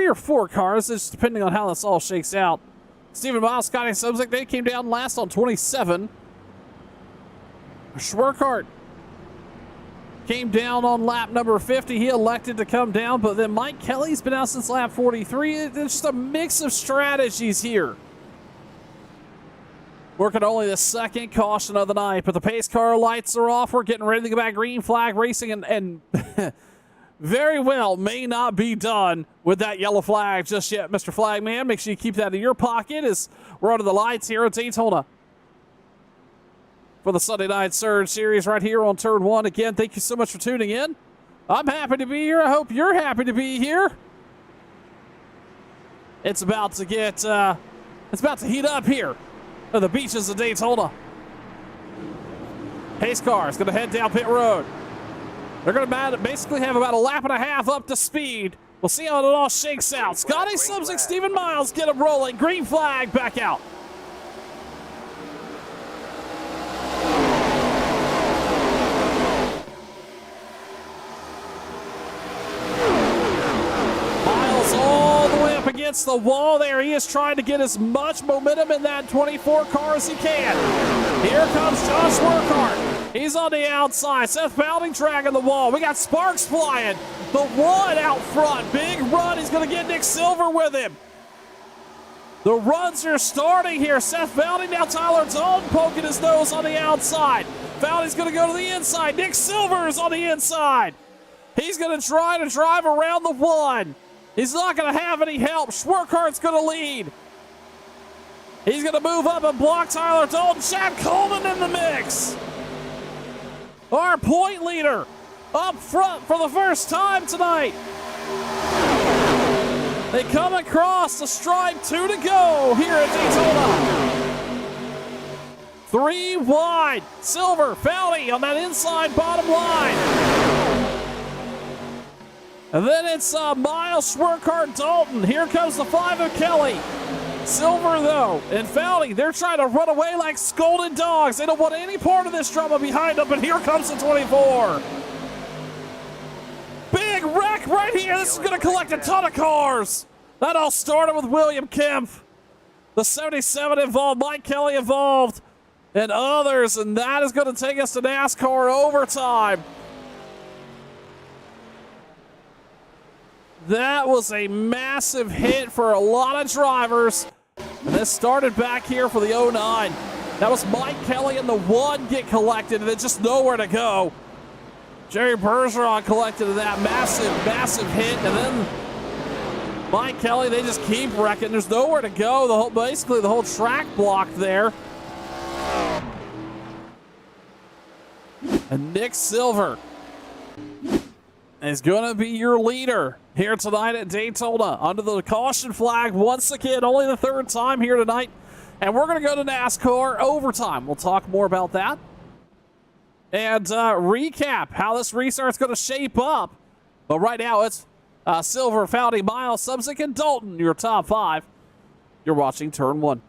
or 4 cars, just depending on how this all shakes out. Stephen Miles, Scotty Subzik, they came down last on 27. Schwerkart came down on lap number 50. He elected to come down, but then Mike Kelly's been out since lap 43. It's just a mix of strategies here. Working only the second caution of the night, but the pace car lights are off. We're getting ready to go back green flag racing, and very well may not be done with that yellow flag just yet, Mr. Flagman. Make sure you keep that in your pocket as we're under the lights here at Daytona for the Sunday Night Surge Series right here on Turn 1. Again, thank you so much for tuning in. I'm happy to be here. I hope you're happy to be here. It's about to get, it's about to heat up here at the beaches of Daytona. Pace car is going to head down pit road. They're going to basically have about a lap and a half up to speed. We'll see how it all shakes out. Scotty Subsick, Stephen Miles get them rolling. Green flag back out. Against the wall there. He is trying to get as much momentum in that 24 car as he can. Here comes Josh Workhart. He's on the outside. Seth Bowding dragging the wall. We got Sparks flying. The one out front. Big run. He's going to get Nick Silver with him. The runs are starting here. Seth Bowding, now Tyler Dalton poking his nose on the outside. Bowding's going to go to the inside. Nick Silver is on the inside. He's going to try to drive around the one. He's not going to have any help. Schwarkart's going to lead. He's going to move up and block Tyler Dalton. Chad Coleman in the mix. Our point leader up front for the first time tonight. They come across the stripe. 2 to go here at Daytona. 3 wide. Silver, Fowley on that inside bottom line. And then it's Miles, Schwarkart, Dalton. Here comes the 5 of Kelly. Silver, though, and Fowley, they're trying to run away like scolded dogs. They don't want any part of this drama behind them, but here comes the 24. Big wreck right here. This is going to collect a ton of cars. That all started with William Kemp. The 77 involved, Mike Kelly involved, and others, and that is going to take us to NASCAR overtime. That was a massive hit for a lot of drivers. And this started back here for the 09. That was Mike Kelly and the 1 get collected, and then just nowhere to go. Jerry Bergeron collected that massive hit, and then Mike Kelly, they just keep wrecking. There's nowhere to go. Basically the whole track blocked there. And Nick Silver is going to be your leader here tonight at Daytona under the caution flag once again. Only the 3rd time here tonight. And we're going to go to NASCAR overtime. We'll talk more about that. And recap how this restart's going to shape up. But right now it's Silver, Fowley, Miles, Subsick, and Dalton, your top 5. You're watching Turn 1.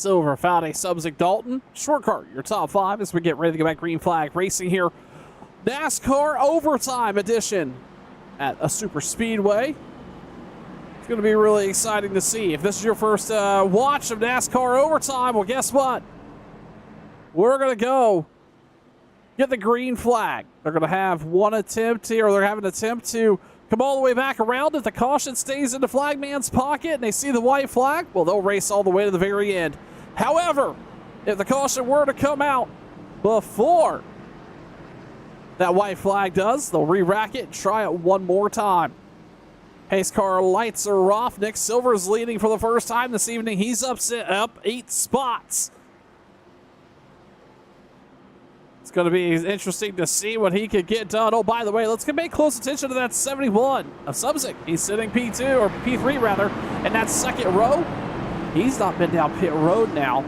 Silver, Foudy, Subzik, Dalton. Short cart, your top 5 as we get ready to go back green flag racing here. NASCAR Overtime Edition at a super speedway. It's going to be really exciting to see. If this is your first watch of NASCAR Overtime, well, guess what? We're going to go get the green flag. They're going to have one attempt here, or they're having an attempt to come all the way back around. If the caution stays in the flagman's pocket and they see the white flag, well, they'll race all the way to the very end. However, if the caution were to come out before that white flag does, they'll re-rack it and try it one more time. Pace car lights are off. Nick Silver's leading for the first time this evening. He's up 8 spots. It's going to be interesting to see what he could get done. Oh, by the way, let's pay close attention to that 71 of Subzik. He's sitting P2, or P3 rather, in that second row. He's not been down pit road now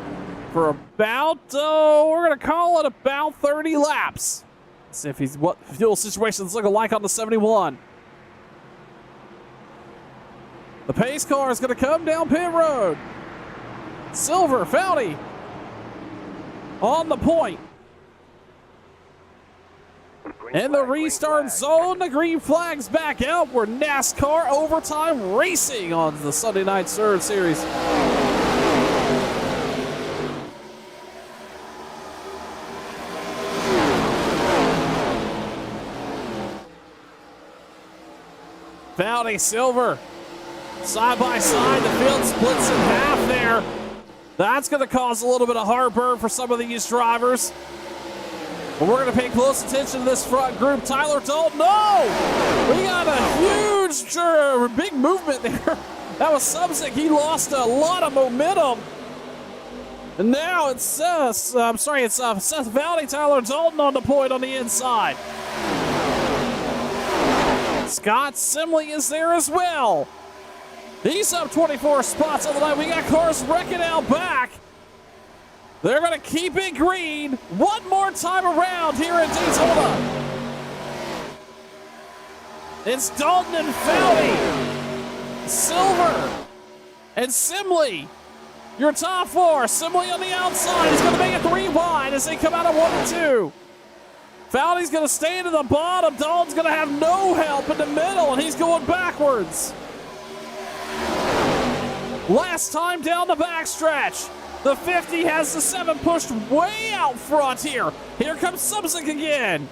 for about, we're going to call it about 30 laps. Let's see if he's what fuel situation's looking like on the 71. The pace car is going to come down pit road. Silver, Foudy on the point. In the restart zone, the green flag's back out. We're NASCAR Overtime racing on the Sunday Night Surge Series. Foudy, Silver, side by side. The field splits in half there. That's going to cause a little bit of heartburn for some of these drivers. But we're going to pay close attention to this front group. Tyler Dalton, no! We got a huge, big movement there. That was Subzik. He lost a lot of momentum. And now it's Seth Foudy, Tyler Dalton on the point on the inside. Scott Simley is there as well. He's up 24 spots on the line. We got cars wrecking out back. They're going to keep it green one more time around here at Daytona. It's Dalton and Foudy, Silver, and Simley. Your top 4. Simley on the outside. He's going to make it 3 wide as they come out of 1 and 2. Foudy's going to stay to the bottom. Dalton's going to have no help in the middle, and he's going backwards. Last time down the backstretch. The 50 has the 7 pushed way out front here. Here comes Subzik again.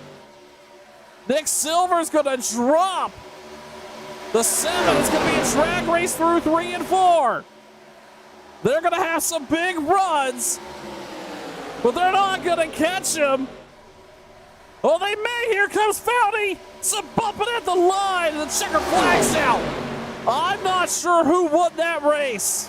Nick Silver's going to drop. The 7 is going to be a drag race through 3 and 4. They're going to have some big runs, but they're not going to catch him. Oh, they may. Here comes Foudy. Some bumping at the line, and the checker flag's out. I'm not sure who won that race.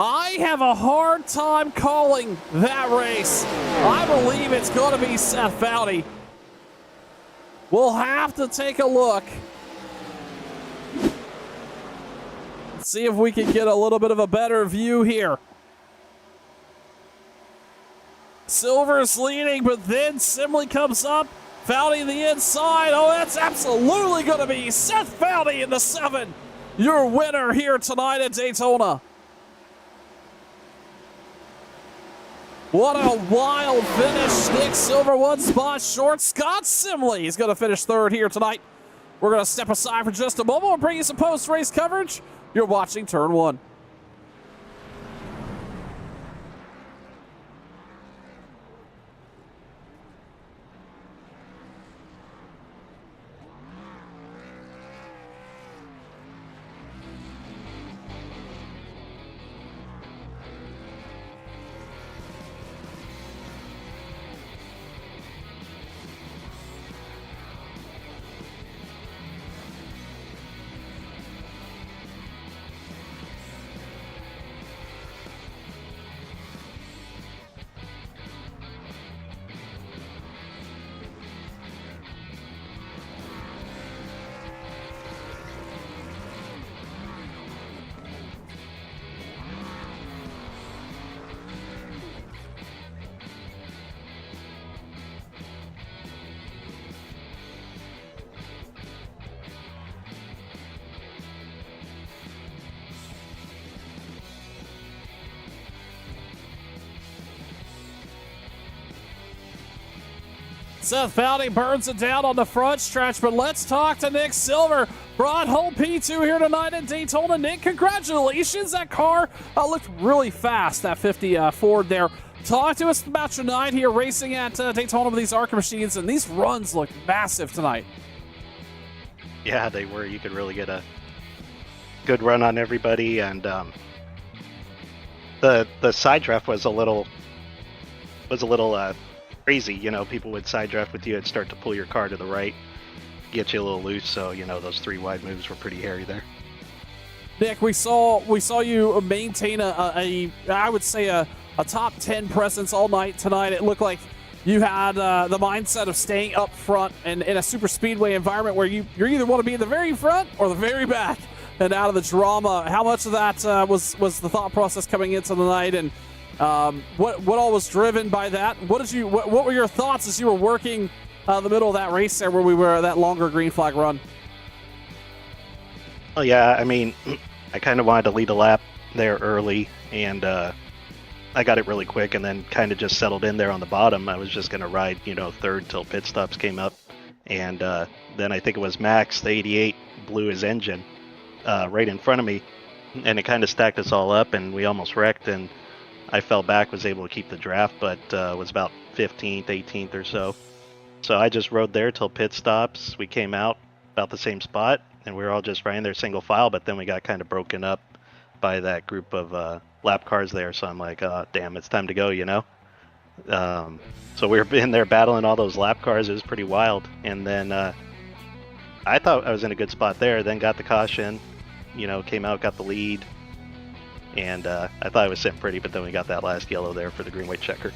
I have a hard time calling that race. I believe it's going to be Seth Foudy. We'll have to take a look. Let's see if we can get a little bit of a better view here. Silver's leading, but then Simley comes up. Foudy the inside. Oh, that's absolutely going to be Seth Foudy in the 7. Your winner here tonight at Daytona. What a wild finish. Nick Silver 1 spot short. Scott Simley is going to finish 3rd here tonight. We're going to step aside for just a moment. We'll bring you some post-race coverage. You're watching Turn 1. Seth Foudy burns it down on the front stretch, but let's talk to Nick Silver. Brought home P2 here tonight at Daytona. Nick, congratulations. That car looked really fast, that 50 Ford there. Talk to us about your night here racing at Daytona with these ARCA machines, and these runs look massive tonight. Yeah, they were. You could really get a good run on everybody, and the side draft was a little crazy. You know, people would side draft with you and start to pull your car to the right, get you a little loose. So you know, those 3 wide moves were pretty hairy there. Nick, we saw you maintain I would say a top 10 presence all night tonight. It looked like you had the mindset of staying up front and in a super speedway environment where you either want to be in the very front or the very back and out of the drama. How much of that was the thought process coming into the night, and what all was driven by that? What were your thoughts as you were working the middle of that race there where we were that longer green flag run? Oh yeah, I mean, I kind of wanted to lead a lap there early, and I got it really quick, and then kind of just settled in there on the bottom. I was just going to ride, third till pit stops came up, and then I think it was Max, the 88, blew his engine right in front of me, and it kind of stacked us all up, and we almost wrecked, and I fell back, was able to keep the draft, but was about 15th, 18th or so. So I just rode there till pit stops. We came out about the same spot, and we were all just riding there single file, but then we got kind of broken up by that group of lap cars there, so I'm like, damn, it's time to go, So we were in there battling all those lap cars. It was pretty wild, and then I thought I was in a good spot there, then got the caution, came out, got the lead, and I thought I was sitting pretty, but then we got that last yellow there for the green-white checker.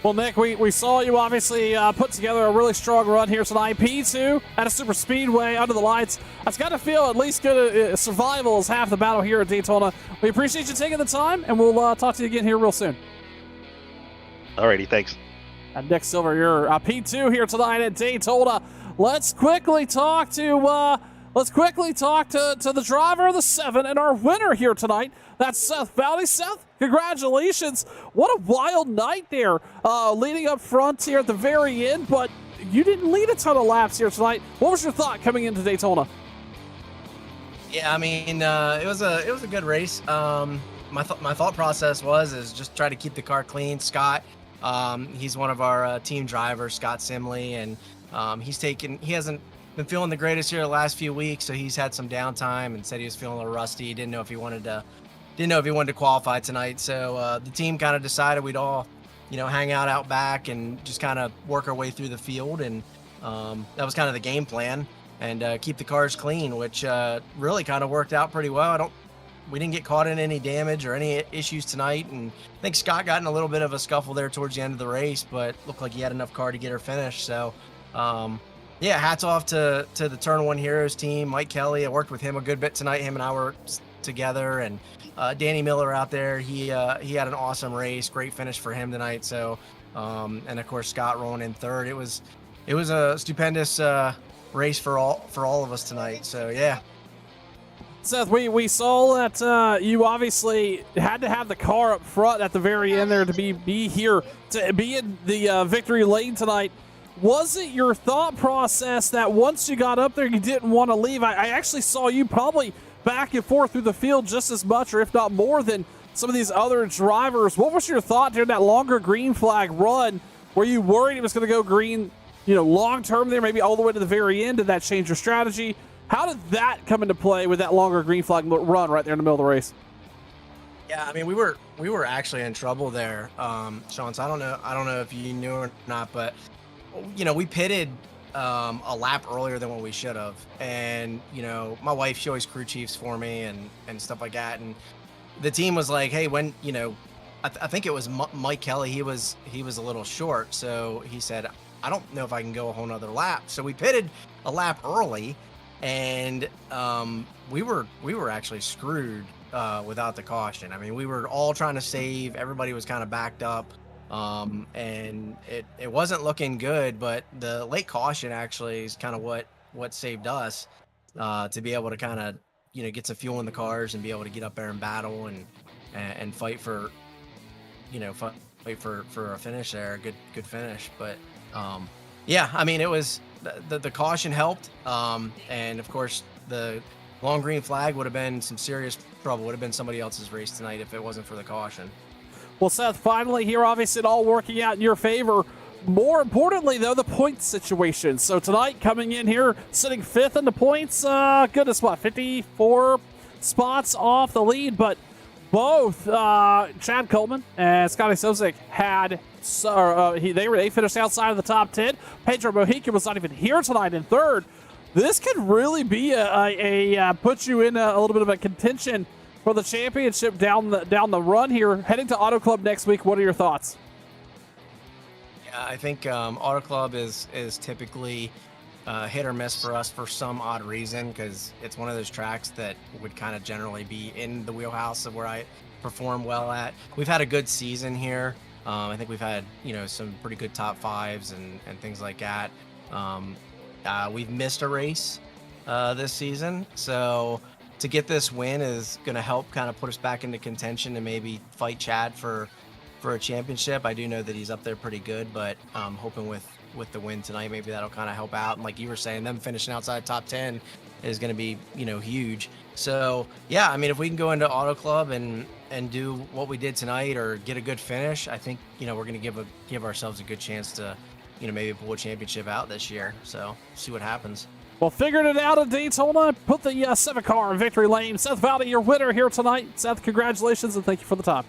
Well, Nick, we saw you obviously put together a really strong run here tonight. P2 at a super speedway under the lights. That's got to feel at least good. Survival is half the battle here at Daytona. We appreciate you taking the time, and we'll talk to you again here real soon. Alrighty, thanks. And Nick Silver, you're P2 here tonight at Daytona. Let's quickly talk to the driver of the 7 and our winner here tonight. That's Seth Foudy. Seth, congratulations. What a wild night there, leading up front here at the very end, but you didn't lead a ton of laps here tonight. What was your thought coming into Daytona? Yeah, I mean, it was a good race. My thought process is just try to keep the car clean. Scott, he's one of our team drivers, Scott Simley, and he hasn't been feeling the greatest here the last few weeks, so he's had some downtime and said he was feeling a little rusty. He didn't know if he wanted to qualify tonight. So the team kind of decided we'd all, hang out back and just kind of work our way through the field, and that was kind of the game plan, and keep the cars clean, which really kind of worked out pretty well. We didn't get caught in any damage or any issues tonight, and I think Scott got in a little bit of a scuffle there towards the end of the race, but looked like he had enough car to get her finished. So yeah, hats off to the Turn 1 Heroes team. Mike Kelly, I worked with him a good bit tonight. Him and I worked together, and Danny Miller out there, he had an awesome race, great finish for him tonight. So and of course Scott rolling in third. It was a stupendous race for all of us tonight. So yeah. Seth, we saw that you obviously had to have the car up front at the very end there to be here, to be in the victory lane tonight. Was it your thought process that once you got up there, you didn't want to leave? I actually saw you probably back and forth through the field just as much, or if not more, than some of these other drivers. What was your thought during that longer green flag run? Were you worried it was going to go green, long term there, maybe all the way to the very end? Did that change your strategy? How did that come into play with that longer green flag run right there in the middle of the race? Yeah, I mean, we were actually in trouble there, Sean. So I don't know if you knew or not, but we pitted a lap earlier than what we should have, and my wife, she always crew chiefs for me and stuff like that, and the team was like, hey, when I think it was Mike Kelly, he was a little short, so he said, I don't know if I can go a whole nother lap. So we pitted a lap early, and we were actually screwed without the caution. I mean, we were all trying to save. Everybody was kind of backed up, and it wasn't looking good. But the late caution actually is kind of what saved us to be able to kind of get some fuel in the cars and be able to get up there and battle and fight for fight for a finish there, a good finish. But Yeah, I mean, it was the caution helped, and of course the long green flag would have been some serious trouble. Would have been somebody else's race tonight if it wasn't for the caution. Well, Seth, finally here, obviously it all working out in your favor. More importantly, though, the point situation. So tonight, coming in here, sitting 5th in the points, goodness, what, 54 spots off the lead, but both Chad Coleman and Scotty Sosick had they finished outside of the top 10. Pedro Mojica was not even here tonight in 3rd. This could really be a put you in a little bit of a contention for the championship down the run here. Heading to Auto Club next week, what are your thoughts? Yeah, I think Auto Club is typically hit or miss for us for some odd reason, because it's one of those tracks that would kind of generally be in the wheelhouse of where I perform well at. We've had a good season here. I think we've had some pretty good top 5s and things like that. We've missed a race this season, so to get this win is going to help kind of put us back into contention and maybe fight Chad for a championship. I do know that he's up there pretty good, but I'm hoping with the win tonight, maybe that'll kind of help out. And like you were saying, them finishing outside top 10 is going to be huge. So yeah, I mean, if we can go into Auto Club and do what we did tonight or get a good finish, I think we're going to give ourselves a good chance to maybe pull a championship out this year. So see what happens. Well, figured it out at Daytona. Put the Civic car in victory lane. Seth Valdi, your winner here tonight. Seth, congratulations and thank you for the time.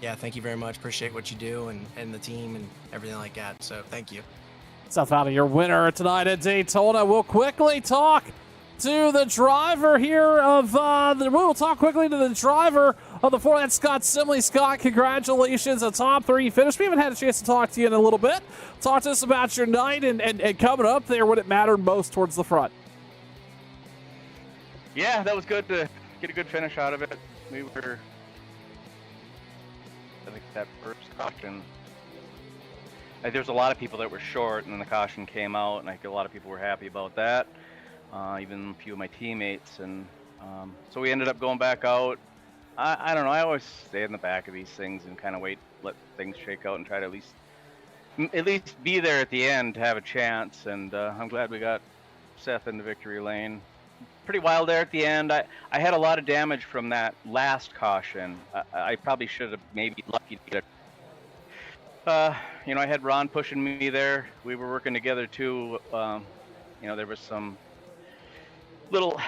Yeah, thank you very much. Appreciate what you do and the team and everything like that. So thank you. Seth Valdi, your winner tonight at Daytona. We'll quickly talk to the driver here of we'll talk quickly to the driver of the 4. That's Scott Simley. Scott, congratulations, a top 3 finish. We haven't had a chance to talk to you in a little bit. Talk to us about your night and coming up there when it mattered most towards the front. Yeah, that was good to get a good finish out of it. We were, I think that first caution, there's a lot of people that were short, and then the caution came out, and I think a lot of people were happy about that. Even a few of my teammates, and so we ended up going back out. I don't know, I always stay in the back of these things and kind of let things shake out and try to at least be there at the end to have a chance, and I'm glad we got Seth in the victory lane. Pretty wild there at the end. I had a lot of damage from that last caution. I probably should have maybe lucky to get I had Ron pushing me there. We were working together too. There was some little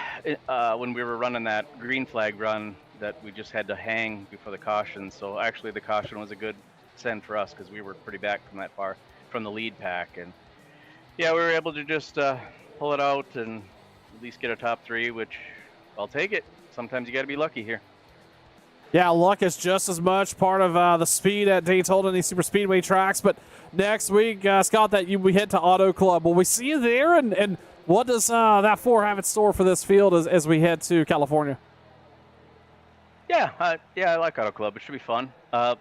when we were running that green flag run that we just had to hang before the caution. So actually the caution was a good send for us because we were pretty back from that far from the lead pack. And yeah, we were able to just pull it out and at least get a top 3, which I'll take it. Sometimes you got to be lucky here. Yeah, luck is just as much part of the speed at Daytona and these super speedway tracks. But next week, Scott, we head to Auto Club. Will we see you there? And what does that 4 have in store for this field as we head to California? Yeah, I like Auto Club. It should be fun.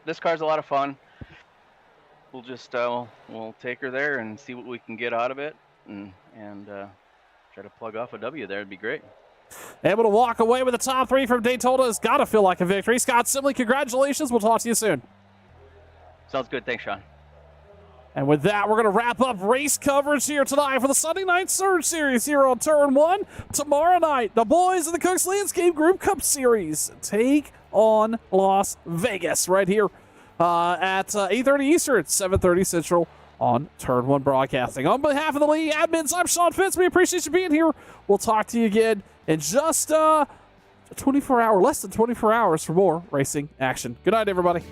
This car's a lot of fun. We'll just we'll take her there and see what we can get out of it, and try to plug off a W there. It'd be great. Able to walk away with the top 3 from Daytona has got to feel like a victory. Scott Simley, congratulations. We'll talk to you soon. Sounds good. Thanks, Sean. And with that, we're going to wrap up race coverage here tonight for the Sunday Night Surge Series here on Turn 1. Tomorrow night, the boys of the Cooks Landscape Group Cup Series take on Las Vegas right here at 8:30 Eastern, 7:30 Central on Turn 1 Broadcasting. On behalf of the league admins, I'm Sean Fitz. We appreciate you being here. We'll talk to you again in just less than 24 hours for more racing action. Good night, everybody.